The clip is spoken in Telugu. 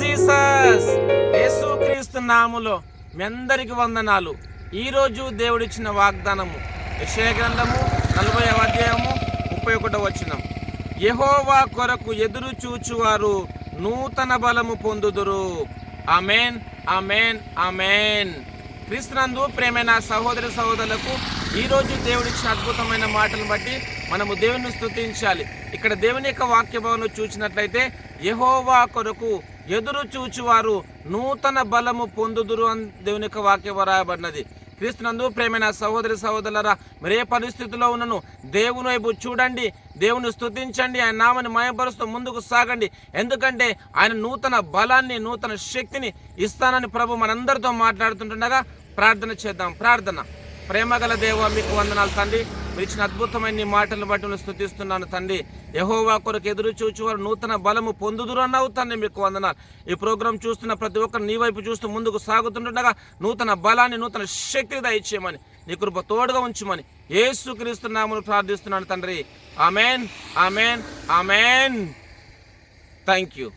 జీసస్. యేసుక్రీస్తు నామములో మీ అందరికి వందనాలు. ఈరోజు దేవుడిచ్చిన వాగ్దానము యెషయా గ్రంథము 40వ అధ్యాయము 31వ వచనం. యెహోవా కొరకు ఎదురు చూచువారు నూతన బలము పొందుదురు. ఆమేన్, ఆమేన్, ఆమేన్. క్రీస్తునందు ప్రేమైన సహోదరి సహోదరులకు ఈరోజు దేవుడిచ్చిన అద్భుతమైన మాటలను బట్టి మనము దేవుని స్తుతించాలి. ఇక్కడ దేవుని యొక్క వాక్య భావన చూసినట్లయితే యెహోవా కొరకు ఎదురు చూచువారు నూతన బలము పొందుదురు అని దేవుని యొక్క వాక్యం రాయబడినది. క్రీస్తునందు ప్రేమైన సహోదరి సహోదరులారా, మరే పరిస్థితిలో ఉన్నను దేవుని వైపు చూడండి, దేవుని స్తుతించండి, ఆయన నామని మయపరుస్తూ ముందుకు సాగండి. ఎందుకంటే ఆయన నూతన బలాన్ని, నూతన శక్తిని ఇస్తానని ప్రభు మనందరితో మాట్లాడుతుండగా ప్రార్థన చేద్దాం. ప్రార్థన. ప్రేమగల దేవ, మీకు వందనాలు తండ్రి. మీరు ఇచ్చిన అద్భుతమైన నీ మాటలను బట్టి స్తుతిస్తున్నాను తండ్రి. యెహోవా కొరకు ఎదురు చూచువారు నూతన బలము పొందుదురు అన్నావు తండ్రి, మీకు వందనాలు. ఈ ప్రోగ్రాం చూస్తున్న ప్రతి ఒక్కరు నీ వైపు చూస్తూ ముందుకు సాగుతుండగా నూతన బలాన్ని, నూతన శక్తిని దయచేయమని, నీ కృప తోడుగా ఉంచమని యేసుక్రీస్తు నామములో ప్రార్థిస్తున్నాను తండ్రి. ఆమేన్, ఆమేన్, ఆమేన్. Thank you.